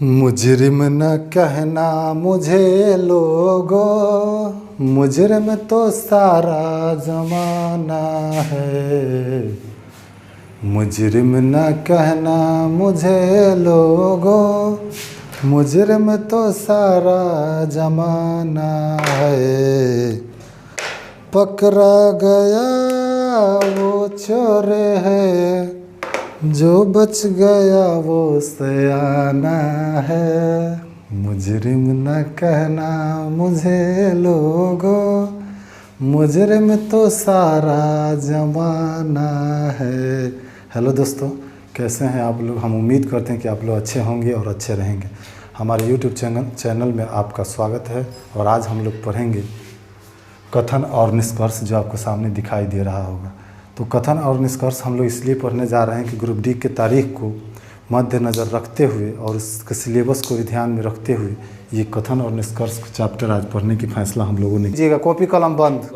मुजरिम न कहना मुझे लोगों, मुजरिम तो सारा ज़माना है। मुजरिम न कहना मुझे लोगों, मुजरिम तो सारा ज़माना है। पकड़ा गया वो चोर है, जो बच गया वो सयाना है। मुजरिम न कहना मुझे लोगों, मुजरिम तो सारा ज़माना है। हेलो दोस्तों, कैसे हैं आप लोग। हम उम्मीद करते हैं कि आप लोग अच्छे होंगे और अच्छे रहेंगे। हमारे यूट्यूब चैनल में आपका स्वागत है। और आज हम लोग पढ़ेंगे कथन और निष्कर्ष, जो आपको सामने दिखाई दे रहा होगा। तो कथन और निष्कर्ष हम लोग इसलिए पढ़ने जा रहे हैं कि ग्रुप डी के तारीख को मद्देनज़र रखते हुए और उसके सिलेबस को भी ध्यान में रखते हुए ये कथन और निष्कर्ष चैप्टर आज पढ़ने की फैसला हम लोगों ने कीजिएगा। कॉपी कलम बंद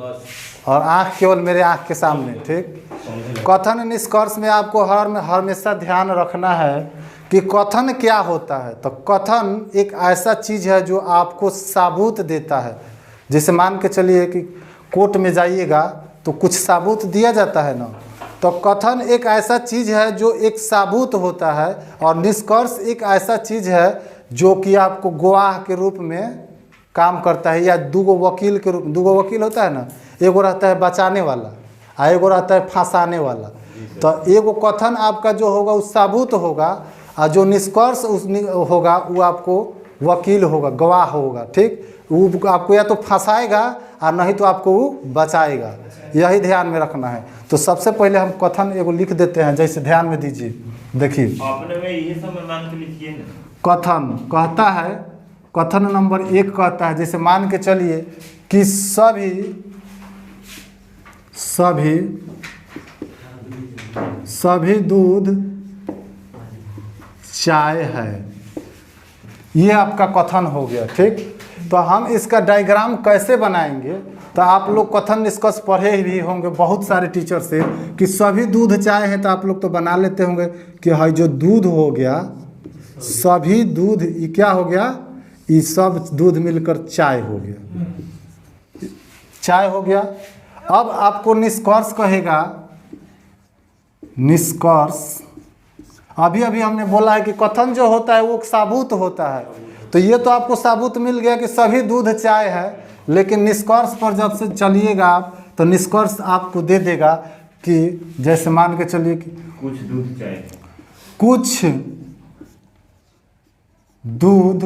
और आँख केवल मेरे आँख के सामने, ठीक। कथन निष्कर्ष में आपको हमेशा ध्यान रखना है कि कथन क्या होता है। तो कथन एक ऐसा चीज़ है जो आपको सबूत देता है। जैसे मान के चलिए कि कोर्ट में जाइएगा तो कुछ सबूत दिया जाता है ना। तो कथन एक ऐसा चीज़ है जो एक सबूत होता है, और निष्कर्ष एक ऐसा चीज़ है जो कि आपको गवाह के रूप में काम करता है, या दूगो वकील के रूप में। दूगो वकील होता है ना, एगो रहता है बचाने वाला और एगो रहता है फंसाने वाला। तो एगो कथन आपका जो होगा वो सबूत होगा, और जो निष्कर्ष होगा वो आपको वकील होगा, गवाह होगा, ठीक। वो आपको या तो फंसाएगा और नहीं तो आपको वो बचाएगा। यही ध्यान में रखना है। तो सबसे पहले हम कथन एगो लिख देते हैं, जैसे ध्यान में दीजिए। देखिए आपने में ये सब मान के लिखिए ना। कथन कहता है, कथन नंबर 1 कहता है, जैसे मान के चलिए कि सभी दूध चाय है। ये आपका कथन हो गया, ठीक। तो हम इसका डायग्राम कैसे बनाएंगे, तो आप लोग कथन निष्कर्ष पढ़े भी होंगे बहुत सारे टीचर से कि सभी दूध चाय है। तो आप लोग तो बना लेते होंगे कि हाई जो दूध हो गया, सभी दूध, ये क्या हो गया, ये सब दूध मिलकर चाय हो गया, चाय हो गया। अब आपको निष्कर्ष कहेगा, निष्कर्ष अभी हमने बोला है कि कथन जो होता है वो सबूत होता है। तो ये तो आपको सबूत मिल गया कि सभी दूध चाय है। लेकिन निष्कर्ष पर जब से चलिएगा आप, तो निष्कर्ष आपको दे देगा कि जैसे मान के चलिए कि कुछ दूध चाय, कुछ दूध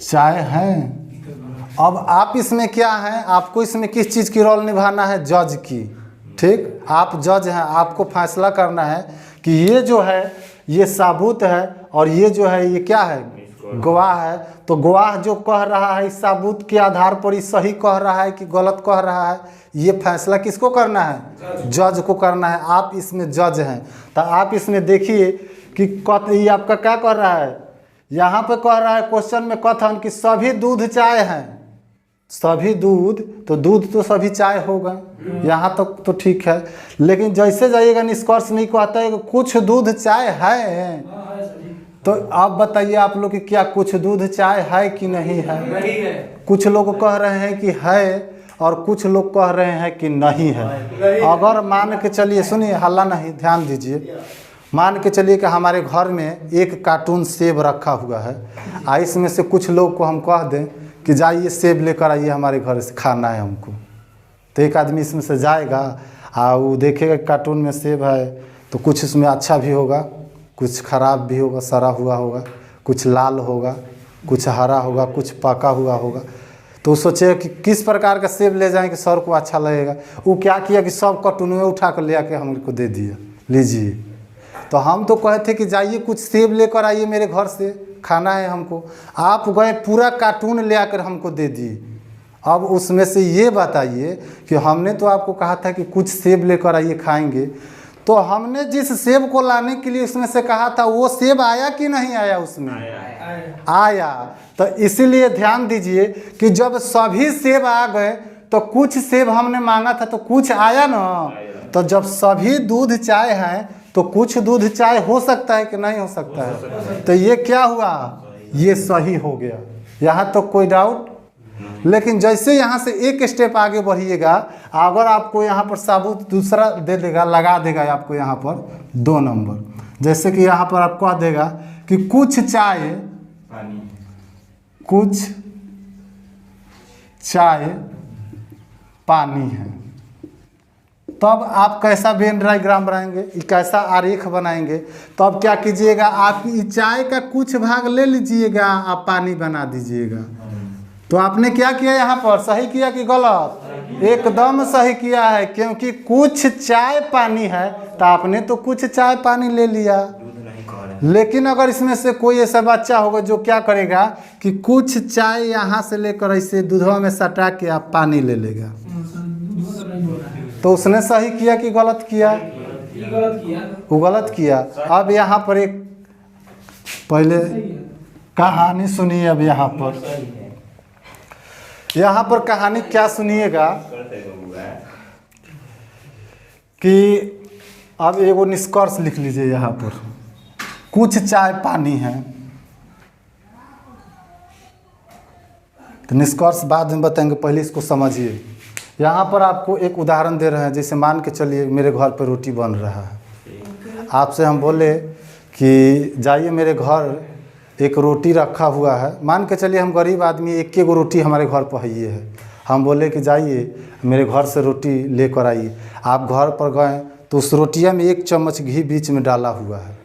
चाय है। अब आप इसमें क्या है, आपको इसमें किस चीज़ की रोल निभाना है, जज की, ठीक। आप जज हैं, आपको फैसला करना है कि ये जो है ये सबूत है और ये जो है ये क्या है, गवाह है। तो गवाह जो कह रहा है इस सबूत के आधार पर ही सही कह रहा है कि गलत कह रहा है, ये फैसला किसको करना है, जज को करना है। आप इसमें जज हैं। तो आप इसमें देखिए कि ये आपका क्या कह रहा है, यहाँ पे कह रहा है क्वेश्चन में कथन कि सभी दूध चाय हैं। सभी दूध, तो दूध तो सभी चाय होगा, यहाँ तक तो ठीक है। लेकिन जैसे जाइएगा निष्कर्ष नहीं कहता है कि कुछ दूध चाय है। तो आप बताइए आप लोग कि क्या कुछ दूध चाय है कि नहीं है। कुछ लोग कह रहे हैं कि है और कुछ लोग कह रहे हैं कि नहीं है। अगर मान के चलिए, सुनिए, हल्ला नहीं, ध्यान दीजिए। मान के चलिए कि हमारे घर में एक कार्टून सेब रखा हुआ है, और इसमें से कुछ लोग को हम कह दें कि जाइए सेब लेकर आइए, हमारे घर से खाना है हमको। तो एक आदमी इसमें से जाएगा और वो देखेगा कार्टून में सेब है, तो कुछ इसमें अच्छा भी होगा, कुछ ख़राब भी होगा, सड़ा हुआ होगा, कुछ लाल होगा, कुछ हरा होगा, कुछ पका हुआ होगा। तो वो सोचेगा कि किस प्रकार का सेब ले जाएं कि सर को अच्छा लगेगा। वो क्या किया कि सब कार्टून में उठा कर ले आके हमको दे दिया, लीजिए। तो हम तो कहे थे कि जाइए कुछ सेब लेकर आइए मेरे घर से, खाना है हमको। आप गए पूरा कार्टून ले आकर हमको दे दिए। अब उसमें से ये बताइए कि हमने तो आपको कहा था कि कुछ सेब लेकर आइए खाएंगे, तो हमने जिस सेब को लाने के लिए उसमें से कहा था वो सेब आया कि नहीं आया, उसमें आया। तो इसीलिए ध्यान दीजिए कि जब सभी सेब आ गए तो कुछ सेब हमने मांगा था तो कुछ आया ना। तो जब सभी दूध चाय हैं तो कुछ दूध चाय हो सकता है कि नहीं हो सकता है? तो ये क्या हुआ? ये सही हो गया, यहाँ तो कोई डाउट। लेकिन जैसे यहाँ से एक स्टेप आगे बढ़िएगा, अगर आपको यहाँ पर साबुत दूसरा दे देगा, लगा देगा आपको यहाँ पर 2 नंबर, जैसे कि यहाँ पर आपको देगा कि कुछ चाय पानी है, तब आप कैसा वेन डायग्राम बनाएंगे, कैसा आरेख बनाएंगे? तो अब क्या कीजिएगा, आप चाय का कुछ भाग ले लीजिएगा, आप पानी बना दीजिएगा। तो आपने क्या किया यहाँ पर, सही किया कि गलत? एकदम सही किया है, क्योंकि कुछ चाय पानी है तो आपने तो कुछ चाय पानी ले लिया। लेकिन अगर इसमें से कोई ऐसा बच्चा होगा जो क्या करेगा कि कुछ चाय यहाँ से लेकर ऐसे दूधवा में सटा के आप पानी ले लेगा, तो उसने सही किया कि गलत किया? वो गलत किया। अब यहाँ पर एक पहले कहानी सुनिए। अब यहाँ पर कहानी क्या सुनिएगा कि अब एगो निष्कर्ष लिख लीजिए यहाँ पर, कुछ चाय पानी है। तो निष्कर्ष बाद में बताएंगे, पहले इसको समझिए। यहाँ पर आपको एक उदाहरण दे रहे हैं, जैसे मान के चलिए मेरे घर पर रोटी बन रहा है, आपसे हम बोले कि जाइए मेरे घर एक रोटी रखा हुआ है। मान के चलिए हम गरीब आदमी, एक गो रोटी हमारे घर पर है, हम बोले कि जाइए मेरे घर से रोटी लेकर आइए। आप घर पर गए तो उस रोटिया में 1 चम्मच घी बीच में डाला हुआ है,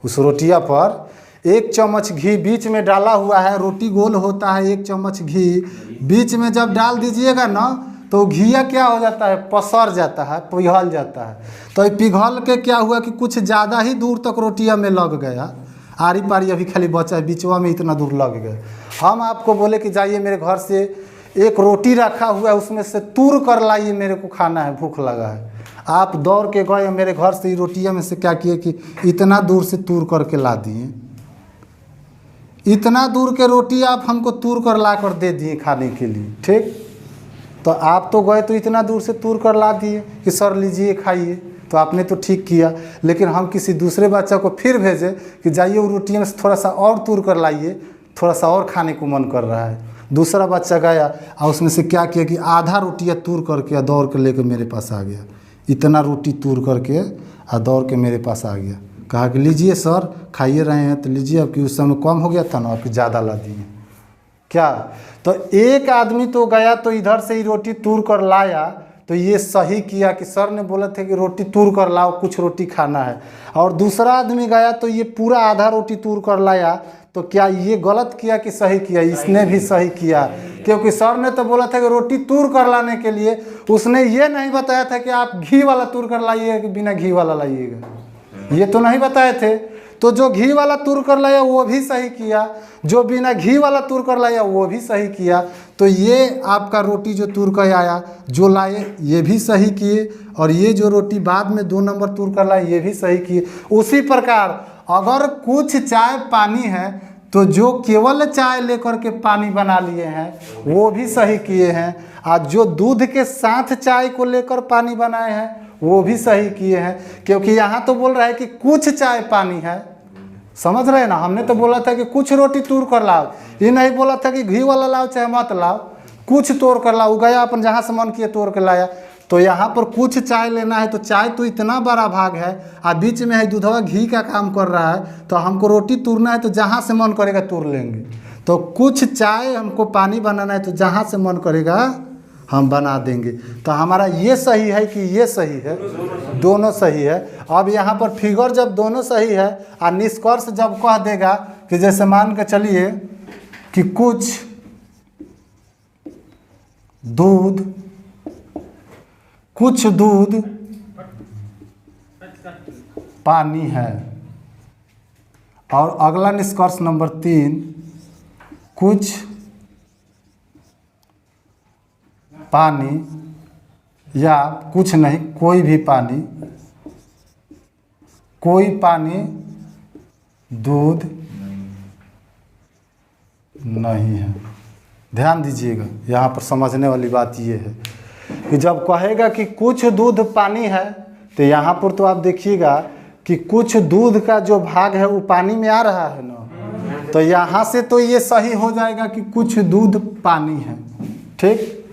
उस रोटिया पर 1 चम्मच घी बीच में डाला हुआ है। रोटी गोल होता है, 1 चम्मच घी बीच में जब डाल दीजिएगा ना, तो घिया क्या हो जाता है, पसर जाता है, पिघल जाता है। तो पिघल के क्या हुआ कि कुछ ज़्यादा ही दूर तक रोटिया में लग गया, आरी पारी अभी खाली बचा है, बीचवा में इतना दूर लग गया। हम आपको बोले कि जाइए मेरे घर से एक रोटी रखा हुआ है, उसमें से तूर कर लाइए, मेरे को खाना है, भूख लगा है। आप दौड़ के गए मेरे घर से, रोटिया में से क्या किए कि इतना दूर से तूर करके ला दिए। इतना दूर के रोटी आप हमको तूर कर ला कर दे दिए खाने के लिए, ठीक? तो आप तो गए तो इतना दूर से तूर कर ला दिए कि सर लीजिए खाइए, तो आपने तो ठीक किया। लेकिन हम किसी दूसरे बच्चा को फिर भेजे कि जाइए वो रोटी में से थोड़ा सा और तूर कर लाइए, थोड़ा सा और खाने को मन कर रहा है। दूसरा बच्चा गया और उसमें से क्या किया कि आधा रोटियाँ तूर करके दौड़ के लेकर मेरे पास आ गया, इतना रोटी तूर करके और दौड़ के मेरे पास आ गया। कहा कि लीजिए सर, खाइए रहे हैं तो लीजिए, अब कि उस समय कम हो गया था ना, आपकी ज़्यादा ला दिए क्या? तो एक आदमी तो गया तो इधर से ही रोटी तूर कर लाया, तो ये सही किया कि सर ने बोला था कि रोटी तूर कर लाओ, कुछ रोटी खाना है। और दूसरा आदमी गया तो ये पूरा आधा रोटी तूर कर लाया, तो क्या ये गलत किया कि सही किया? इसने भी सही किया, क्योंकि सर ने तो बोला था कि रोटी तूर कर लाने के लिए, उसने ये नहीं बताया था कि आप घी वाला तूर कर लाइएगा कि बिना घी वाला लाइएगा, ये तो नहीं बताए थे। तो जो घी वाला तूर कर लाया वो भी सही किया, जो बिना घी वाला तूर कर लाया वो भी सही किया। तो ये आपका रोटी जो तूर कर आया, जो लाए ये भी सही किए, और ये जो रोटी बाद में 2 नंबर तूर कर लाए ये भी सही किए। उसी प्रकार अगर कुछ चाय पानी है तो जो केवल चाय लेकर के पानी बना लिए हैं वो भी सही किए हैं, और जो दूध के साथ चाय को लेकर पानी बनाए हैं वो भी सही किए हैं। क्योंकि यहाँ तो बोल रहा है कि कुछ चाय पानी है, समझ रहे हैं ना? हमने तो बोला था कि कुछ रोटी तूर कर लाओ, ये नहीं बोला था कि घी वाला लाओ चाहे मत लाओ, कुछ तोड़ कर लाओ। गया अपन जहाँ से मन किए तोड़ कर लाया। तो यहाँ पर कुछ चाय लेना है, तो चाय तो इतना बड़ा भाग है और बीच में है दूधवा घी का काम कर रहा है, तो हमको रोटी तूरना है तो जहाँ से मन करेगा तूर लेंगे। तो कुछ चाय हमको पानी बनाना है तो जहाँ से मन करेगा हम बना देंगे। तो हमारा ये सही है कि ये सही है? दोनों सही है। अब यहाँ पर फिगर जब दोनों सही है और निष्कर्ष जब कह देगा कि जैसे मान के चलिए कि कुछ दूध पानी है, और अगला निष्कर्ष नंबर 3, कुछ पानी या कुछ नहीं, कोई भी पानी, कोई पानी दूध नहीं है। ध्यान दीजिएगा, यहाँ पर समझने वाली बात ये है कि जब कहेगा कि कुछ दूध पानी है, तो यहाँ पर तो आप देखिएगा कि कुछ दूध का जो भाग है वो पानी में आ रहा है ना, तो यहाँ से तो ये सही हो जाएगा कि कुछ दूध पानी है। ठीक,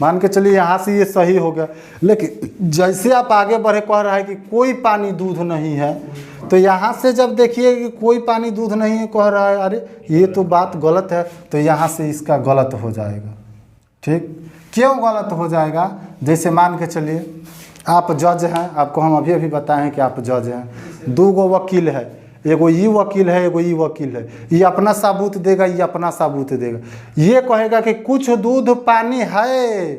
मान के चलिए यहाँ से ये सही हो गया। लेकिन जैसे आप आगे बढ़े कह रहा है कि कोई पानी दूध नहीं है, तो यहाँ से जब देखिए कि कोई पानी दूध नहीं है कह रहा है, अरे ये तो बात गलत है, तो यहाँ से इसका गलत हो जाएगा। ठीक, क्यों गलत हो जाएगा? जैसे मान के चलिए आप जज हैं, आपको हम अभी अभी बताएं कि आप जज हैं, दो गो वकील है, एगो ये वकील है एगो ये वकील है, ये अपना सबूत देगा ये अपना सबूत देगा। ये कहेगा कि कुछ दूध पानी है,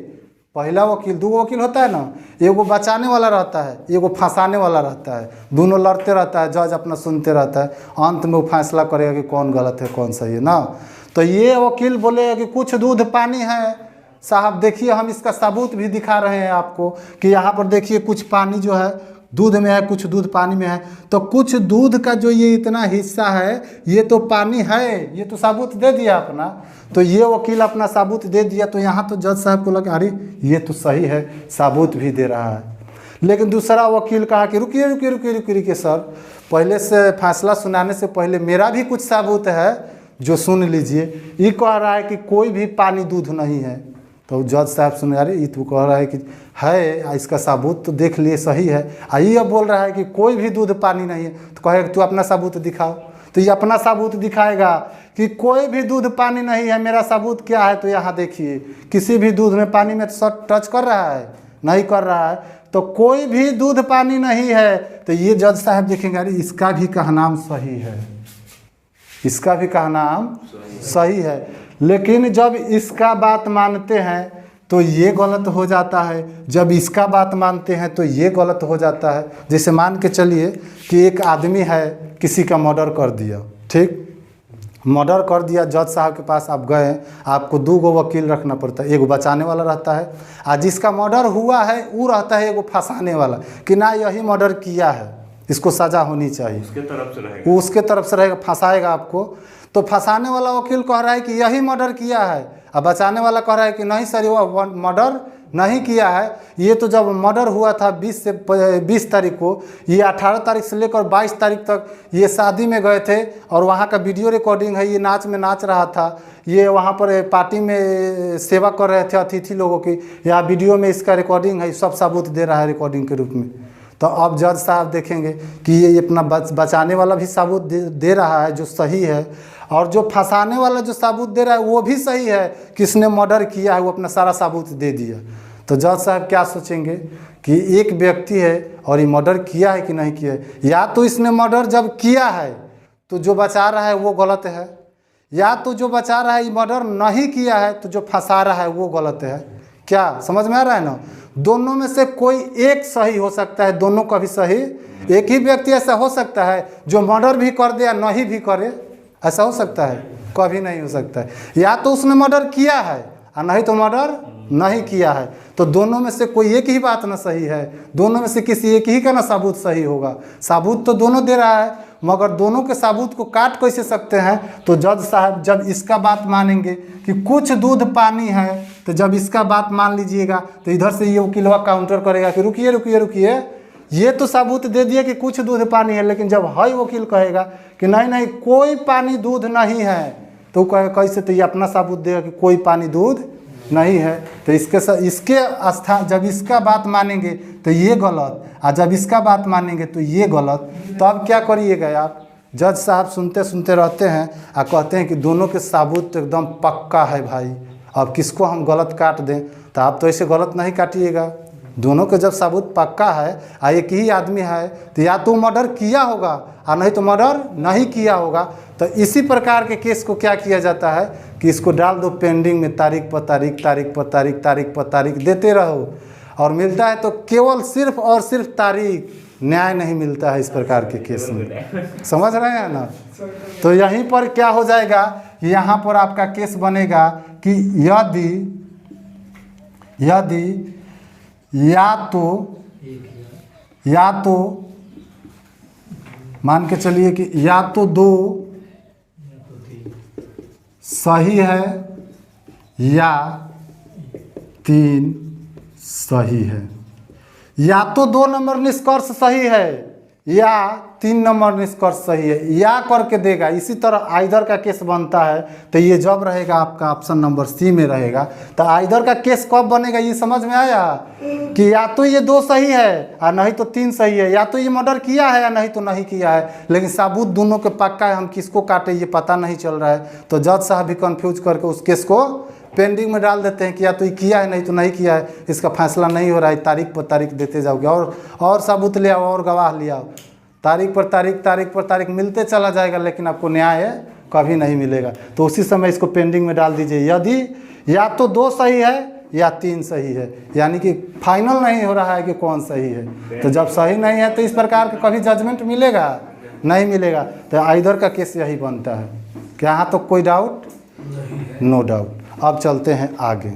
पहला वकील, दो वकील होता है ना, एगो बचाने वाला रहता है एगो फंसाने वाला रहता है, दोनों लड़ते रहता है, जज अपना सुनते रहता है, अंत में वो फैसला करेगा कि कौन गलत है कौन सही है ना। तो ये वकील बोलेगा कि कुछ दूध पानी है, साहब देखिए हम इसका सबूत भी दिखा रहे हैं आपको कि यहाँ पर देखिए कुछ पानी जो है दूध में है, कुछ दूध पानी में है, तो कुछ दूध का जो ये इतना हिस्सा है ये तो पानी है, ये तो सबूत दे दिया अपना। तो ये वकील अपना सबूत दे दिया, तो यहाँ तो जज साहब को लगा अरे ये तो सही है, सबूत भी दे रहा है। लेकिन दूसरा वकील कहा कि रुकिए रुकिए रुकिए रुकिए रुकिए सर, पहले से फैसला सुनाने से पहले मेरा भी कुछ सबूत है जो सुन लीजिए। ये कह रहा है कि कोई भी पानी दूध नहीं है, तो जज साहब सुन, अरे ये तो कह रहा है कि है, इसका सबूत तो देख लिए सही है, ये अब बोल रहा है कि कोई भी दूध पानी नहीं है, तो कहेगा तू अपना सबूत दिखाओ। तो ये अपना सबूत दिखाएगा कि कोई भी दूध पानी नहीं है, मेरा सबूत क्या है, तो यहाँ देखिए किसी भी दूध में पानी में टच कर रहा है, नहीं कर रहा है, तो कोई भी दूध पानी नहीं है। तो ये जज साहब देखेंगे अरे इसका भी कहनाम सही है, इसका भी कहनाम सही है। लेकिन जब इसका बात मानते हैं तो ये गलत हो जाता है, जब इसका बात मानते हैं तो ये गलत हो जाता है। जैसे मान के चलिए कि एक आदमी है, किसी का मर्डर कर दिया, ठीक, मर्डर कर दिया, जज साहब के पास आप गए, आपको दो गो वकील रखना पड़ता है, एगो बचाने वाला रहता है, और जिसका मर्डर हुआ है वो रहता है एगो फंसाने वाला कि ना यही मर्डर किया है, इसको सज़ा होनी चाहिए, उसके तरफ से रहेगा, वो उसके तरफ से रहेगा, फंसाएगा आपको। तो फंसाने वाला वकील कह रहा है कि यही मर्डर किया है, अब बचाने वाला कह रहा है कि नहीं सर वो मर्डर नहीं किया है, ये तो जब मर्डर हुआ था 20 तारीख को, ये 18 तारीख से लेकर 22 तारीख तक ये शादी में गए थे और वहाँ का वीडियो रिकॉर्डिंग है, ये नाच में नाच रहा था, ये वहाँ पर पार्टी में सेवा कर रहे थे अतिथि लोगों की, या वीडियो में इसका रिकॉर्डिंग है, सब सबूत दे रहा है रिकॉर्डिंग के रूप में। तो अब जज साहब देखेंगे कि ये अपना बचाने वाला भी सबूत दे रहा है जो सही है, और जो फंसाने वाला जो सबूत दे रहा है वो भी सही है, किसने मर्डर किया है वो अपना सारा सबूत दे दिया। तो जज साहब क्या सोचेंगे कि एक व्यक्ति है और ये मर्डर किया है कि नहीं किया है, या तो इसने मर्डर जब किया है तो जो बचा रहा है वो गलत है, या तो जो बचा रहा है ये मर्डर नहीं किया है तो जो फंसा रहा है वो गलत है। क्या समझ में आ रहा है ना? दोनों में से कोई एक सही हो सकता है, दोनों का भी सही। एक ही व्यक्ति ऐसा हो सकता है जो मर्डर भी कर दे या नहीं भी करे, ऐसा हो सकता है? कभी नहीं हो सकता है। या तो उसने मर्डर किया है और नहीं तो मर्डर नहीं किया है, तो दोनों में से कोई एक ही बात ना सही है, दोनों में से किसी एक ही का ना सबूत सही होगा। सबूत तो दोनों दे रहा है, मगर दोनों के सबूत को काट कैसे सकते हैं? तो जज साहब जब इसका बात मानेंगे कि कुछ दूध पानी है, तो जब इसका बात मान लीजिएगा तो इधर से ये वकीलवा काउंटर करेगा कि रुकिए रुकिए रुकिए, ये तो सबूत दे दिए कि कुछ दूध पानी है, लेकिन जब हाई वकील कहेगा कि नहीं नहीं कोई पानी दूध नहीं है, तो कहे कैसे? तो ये अपना सबूत देगा कि कोई पानी दूध नहीं है। तो इसके स्थान जब इसका बात मानेंगे तो ये गलत, और जब इसका बात मानेंगे तो ये गलत। तो अब क्या करिएगा आप? जज साहब सुनते सुनते रहते हैं और कहते हैं कि दोनों के सबूत तो एकदम पक्का है भाई, अब किसको हम गलत काट दें? तो आप तो ऐसे गलत नहीं काटिएगा, दोनों के जब सबूत पक्का है और एक ही आदमी है, तो या तो मर्डर किया होगा और नहीं तो मर्डर नहीं किया होगा। तो इसी प्रकार के केस को क्या किया जाता है कि इसको डाल दो पेंडिंग में, तारीख पर तारीख, तारीख पर तारीख, तारीख पर तारीख देते रहो, और मिलता है तो केवल सिर्फ और सिर्फ तारीख, न्याय नहीं मिलता है इस प्रकार के केस में। समझ रहे हैं ना? तो यहीं पर क्या हो जाएगा, यहाँ पर आपका केस बनेगा कि यदि या तो मान के चलिए कि या तो दो सही है या तीन सही है, या तो 2 नंबर निष्कर्ष सही है या 3 नंबर निष्कर्ष सही है, या करके देगा। इसी तरह आइदर का केस बनता है, तो ये जब रहेगा आपका ऑप्शन नंबर सी में रहेगा। तो आइदर का केस कब बनेगा ये समझ में आया कि या तो ये 2 सही है और नहीं तो 3 सही है, या तो ये मर्डर किया है या नहीं तो नहीं किया है। लेकिन साबुत दोनों के पक्का है, हम किसको काटे ये पता नहीं चल रहा है। तो जज साहब भी कंफ्यूज करके उस केस को पेंडिंग में डाल देते हैं कि या तो ये किया है नहीं तो नहीं किया है, इसका फैसला नहीं हो रहा है, तारीख पर तारीख देते जाओगे और सबूत ले आओ और गवाह ले आओ, तारीख पर तारीख मिलते चला जाएगा, लेकिन आपको न्याय कभी नहीं मिलेगा। तो उसी समय इसको पेंडिंग में डाल दीजिए। यदि या तो 2 सही है या 3 सही है, यानी कि फाइनल नहीं हो रहा है कि कौन सही है। तो जब सही नहीं है तो इस प्रकार का कभी जजमेंट मिलेगा नहीं मिलेगा। तो आइदर का केस यही बनता है। क्या यहाँ तो कोई डाउट? No doubt. अब चलते हैं आगे।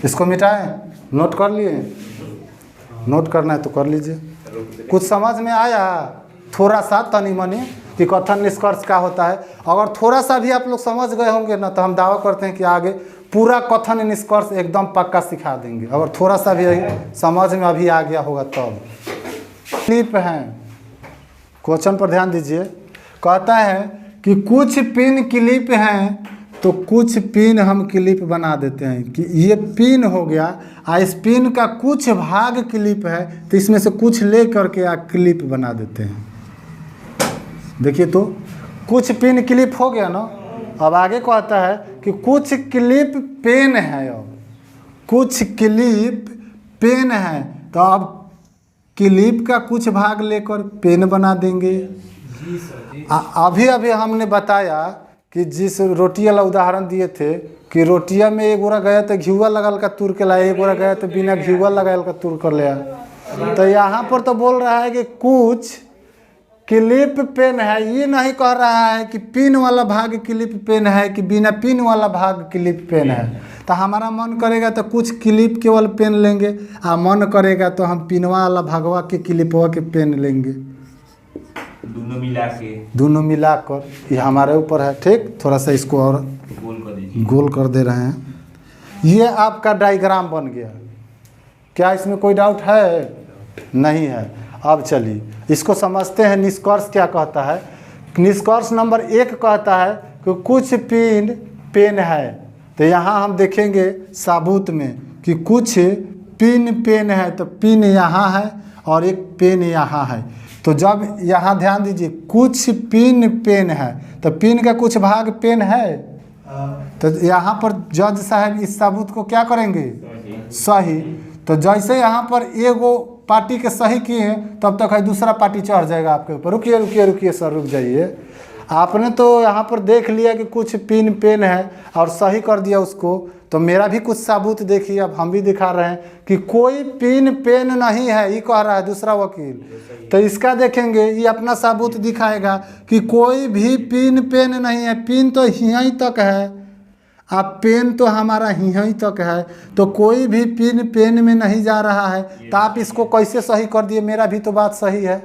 इसको मिटाएं, नोट कर लिए? नोट करना है तो कर लीजिए। कुछ समझ में आया थोड़ा सा तनी मनी कि कथन निष्कर्ष क्या होता है? अगर थोड़ा सा भी आप लोग समझ गए होंगे ना, तो हम दावा करते हैं कि आगे पूरा कथन निष्कर्ष एकदम पक्का सिखा देंगे। अगर थोड़ा सा भी समझ में अभी आ गया होगा तब। क्लिप हैं, क्वेश्चन पर ध्यान दीजिए। कहता है कि कुछ पिन क्लिप हैं, तो कुछ पिन हम क्लिप बना देते हैं कि ये पिन हो गया, इस पिन का कुछ भाग क्लिप है, तो इसमें से कुछ ले करके क्लिप बना देते हैं। देखिए तो कुछ पिन क्लिप हो गया ना। अब आगे कहता है कि कुछ क्लिप पेन है, अब कुछ क्लिप पेन है, तो अब क्लिप का कुछ भाग लेकर पेन बना देंगे। अभी हमने बताया कि जिस रोटी वाला उदाहरण दिए थे कि रोटिया में एक गोरा गया तो घिउआ लगल का तुर के लाया, एक गोरा गया तो बिना घिउआ लगाल का तुर कर लिया। तो यहाँ पर तो बोल रहा है कि कुछ क्लिप पेन है, ये नहीं कह रहा है कि पिन वाला भाग क्लिप पेन है कि बिना पिन वाला भाग क्लिप पेन है। तो हमारा मन करेगा तो कुछ क्लिप केवल पेन लेंगे, और मन करेगा तो हम पिनवा वाला भागवा के क्लिपवा के पेन लेंगे, दोनों मिलाकर। ये हमारे ऊपर है। ठीक, थोड़ा सा इसको और गोल कर दे रहे हैं। ये आपका डायग्राम बन गया। क्या इसमें कोई डाउट है? नहीं है। अब चलिए इसको समझते हैं। निष्कर्ष क्या कहता है? निष्कर्ष नंबर 1 कहता है कि कुछ पिन पेन है। तो यहाँ हम देखेंगे साबूत में कि कुछ पिन पेन है, तो पिन यहाँ है और एक पेन यहाँ है। तो जब यहाँ ध्यान दीजिए, कुछ पिन पेन है, तो पिन का कुछ भाग पेन है, तो यहाँ पर जज साहब इस साबूत को क्या करेंगे? सही। तो जैसे यहाँ पर एगो पार्टी के सही किए, तब तक है दूसरा पार्टी चढ़ जाएगा आपके ऊपर। रुकिए सर, रुक जाइए। आपने तो यहाँ पर देख लिया कि कुछ पिन पेन है और सही कर दिया उसको, तो मेरा भी कुछ साबूत देखिए। अब हम भी दिखा रहे हैं कि कोई पिन पेन नहीं है, ये कह रहा है दूसरा वकील। तो इसका देखेंगे, ये अपना साबूत दिखाएगा कि कोई भी पिन पेन नहीं है। पिन तो यहीं तक है, अब पेन तो हमारा यहीं तक है, तो कोई भी पिन पेन में नहीं जा रहा है। तो आप इसको कैसे सही कर दिए? मेरा भी तो बात सही है,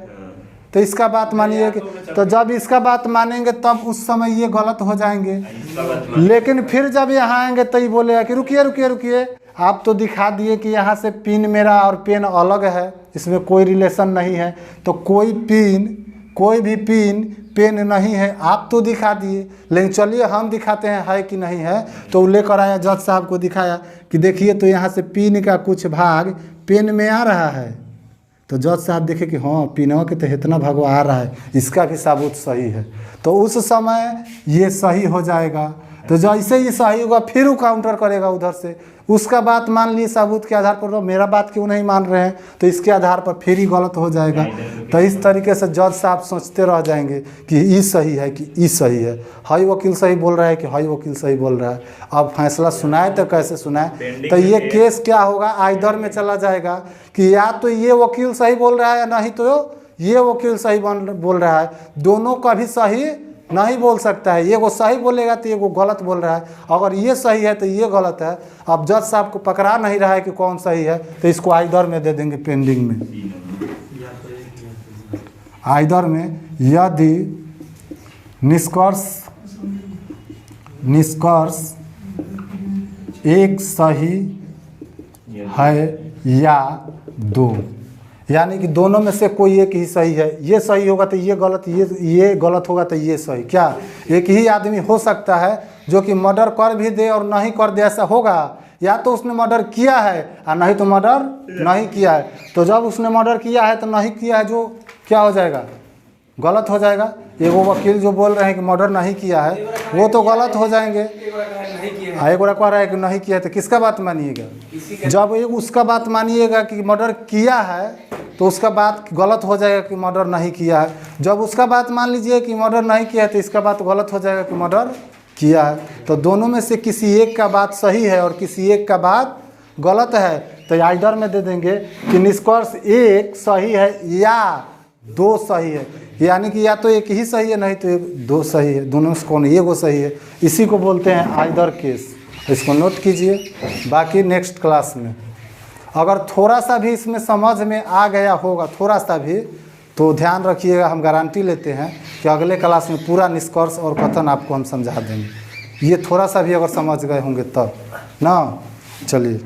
तो इसका बात मानिए कि तो जब इसका बात मानेंगे तब उस समय ये गलत हो जाएंगे। लेकिन फिर जब यहाँ आएंगे तो ये बोलेगा कि रुकिए, आप तो दिखा दिए कि यहाँ से पिन मेरा और पेन अलग है, इसमें कोई रिलेशन नहीं है। तो कोई भी पिन पेन नहीं है, आप तो दिखा दिए। लेकिन चलिए हम दिखाते हैं है कि नहीं है। तो लेकर आया, जज साहब को दिखाया कि देखिए तो यहाँ से पिन का कुछ भाग पेन में आ रहा है। तो जज साहब देखे कि हाँ, पिनवा के तो इतना भागवा आ रहा है, इसका भी साबूत सही है। तो उस समय ये सही हो जाएगा। तो जैसे ही सही होगा फिर वो काउंटर करेगा उधर से, उसका बात मान ली साबूत के आधार पर, तो मेरा बात क्यों नहीं मान रहे हैं, तो इसके आधार पर फिर ही गलत हो जाएगा। तो इस तरीके से जज साहब सोचते रह जाएंगे कि ई सही है कि ई सही है, हाई वकील सही बोल रहा है कि हाई वकील सही बोल रहा है। अब फैसला सुनाए तो कैसे सुनाए? तो ये केस क्या होगा, आइदर में चला जाएगा कि या तो ये वकील सही बोल रहा है या नहीं तो ये वकील सही बोल रहा है। दोनों का भी सही नहीं बोल सकता है, ये वो सही बोलेगा तो ये वो गलत बोल रहा है। अगर ये सही है तो ये गलत है। अब जज साहब को पकड़ा नहीं रहा है कि कौन सही है, तो इसको आइदर में दे देंगे, पेंडिंग में। आइदर में यदि निष्कर्ष एक सही है या 2, यानी कि दोनों में से कोई एक ही सही है। ये सही होगा तो ये गलत, ये गलत होगा तो ये सही। क्या एक ही आदमी हो सकता है जो कि मर्डर कर भी दे और नहीं कर दे, ऐसा होगा? या तो उसने मर्डर किया है और नहीं तो मर्डर नहीं किया है। तो जब उसने मर्डर किया है तो नहीं किया है, जो क्या हो जाएगा? गलत हो जाएगा। ये वो वकील जो बोल रहे हैं कि मर्डर नहीं किया है, वो तो गलत हो जाएंगे। एक बार कह रहा है कि नहीं किया है, तो किसका बात मानिएगा? जब एक उसका बात मानिएगा कि मर्डर किया है तो उसका बात गलत हो जाएगा कि मर्डर नहीं किया है। जब उसका बात मान लीजिए कि मर्डर नहीं किया है तो इसका बात गलत हो जाएगा कि मर्डर किया है। तो दोनों में से किसी एक का बात सही है और किसी एक का बात गलत है। तो आइडर में दे देंगे कि निष्कर्ष एक सही है या दो सही है। यानी कि या तो एक ही सही है नहीं तो एक दो सही है, दोनों से कौन एक वो सही है। इसी को बोलते हैं आइदर केस। इसको नोट कीजिए। बाकी नेक्स्ट क्लास में अगर थोड़ा सा भी इसमें समझ में आ गया होगा, थोड़ा सा भी, तो ध्यान रखिएगा, हम गारंटी लेते हैं कि अगले क्लास में पूरा निष्कर्ष और कथन आपको हम समझा देंगे। ये थोड़ा सा भी अगर समझ गए होंगे तब ना। चलिए।